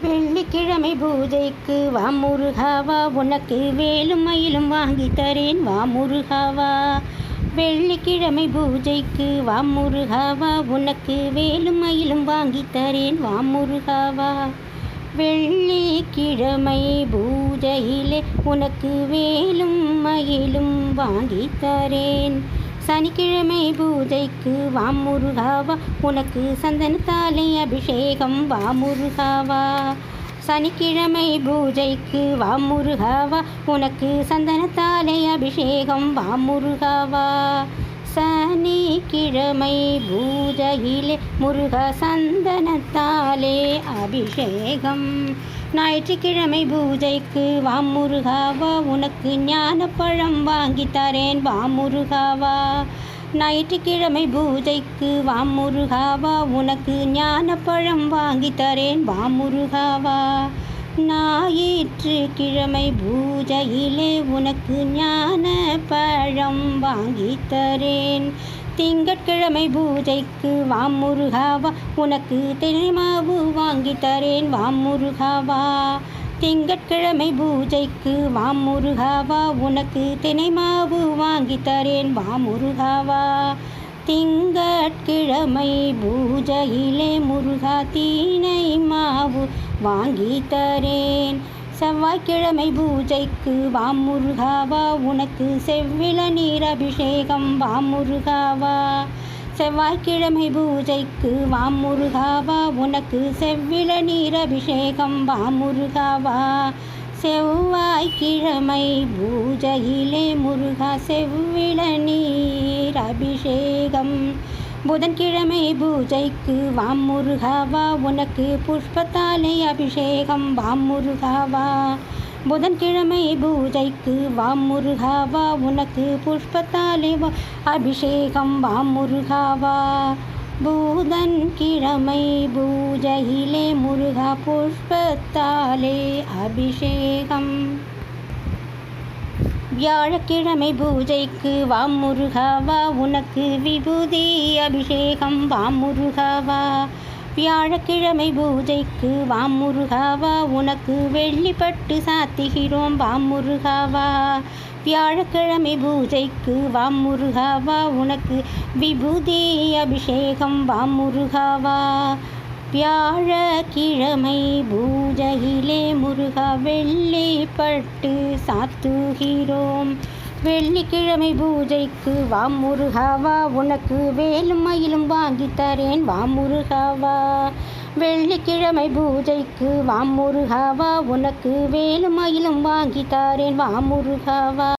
வெள்ளிக்கிழமை பூஜைக்கு வா முருகாவா, உனக்கு வேலும் மயிலும் வாங்கி தரேன் வா முருகாவா. வெள்ளிக்கிழமை பூஜைக்கு வா முருகாவா, உனக்கு வேலும் மயிலும் வாங்கி தரேன் வா முருகாவா. வெள்ளிக்கிழமை பூஜையிலே உனக்கு வேலும் மயிலும் வாங்கி தரேன். சனிக்கிழமை பூஜைக்கு வா முருகாவா, உனக்கு சந்தனத்தாலே அபிஷேகம் வா முருகாவா. சனிக்கிழமை பூஜைக்கு வா முருகாவா, உனக்கு சந்தனத்தாலே அபிஷேகம் வா முருகாவா. சனிக்கிழமை பூஜையிலே முருகா சந்தனத்தாலே அபிஷேகம். ஞாயிற்றுக்கிழமை பூஜைக்கு வா முருகாவா, உனக்கு ஞானப்பழம் வாங்கி தரேன் வா முருகாவா. ஞாயிற்றுக்கிழமை பூஜைக்கு வா முருகாவா, உனக்கு ஞானப்பழம் வாங்கி தரேன் வா முருகாவா. ஞாயிற்றுக்கிழமை பூஜையிலே உனக்கு ஞானப்பழம் வாங்கி தரேன். திங்கட்கிழமை பூஜைக்கு வா முருகாவா, உனக்கு தினைமாவு வாங்கி தரேன் வா முருகாவா. திங்கட்கிழமை பூஜைக்கு வா முருகாவா, உனக்கு தினைமாவு வாங்கி தரேன் வா முருகாவா. திங்கட்கிழமை பூஜையிலே முருகா தினை மாவு வாங்கி தரேன். செவ்வாய்க்கிழமை பூஜைக்கு வா முருகாவா, உனக்கு செவ்விள நீர் அபிஷேகம் வா முருகாவா. செவ்வாய்க்கிழமை பூஜைக்கு வா முருகாவா, உனக்கு செவ்விள நீர் அபிஷேகம் வா முருகாவா. செவ்வாய்க்கிழமை பூஜையிலே முருகா செவ்விள நீர் அபிஷேகம். புதன்கிழமை பூஜைக்கு வா முருகாவா, உனக்கு புஷ்பத்தாலே அபிஷேகம் வா முருகாவா. புதன்கிழமை பூஜைக்கு வா முருகாவா, உனக்கு புஷ்பத்தாலே அபிஷேகம் வா முருகாவா. புதன்கிழமை பூஜையிலே முருகா புஷ்பத்தாலே அபிஷேகம். வியாழக்கிழமை பூஜைக்கு வா முருகாவா, உனக்கு விபூதி அபிஷேகம் வா முருகாவா. வியாழக்கிழமை பூஜைக்கு வா முருகாவா, உனக்கு வெள்ளிப்பட்டு சாத்துகிறோம் வா முருகாவா. வியாழக்கிழமை பூஜைக்கு வா முருகாவா, உனக்கு விபூதி அபிஷேகம் வா முருகாவா. வியாழக்கிழமை பூஜையிலே முருகா வெள்ளிப்பட்டு சாத்துகிறோம். வெள்ளிக்கிழமை பூஜைக்கு வா முருகாவா, உனக்கு வேலும் மயிலும் வாங்கி தரேன் வா முருகாவா. வெள்ளிக்கிழமை பூஜைக்கு வா முருகாவா, உனக்கு வேலும் மயிலும் வாங்கி தரேன் வா முருகாவா.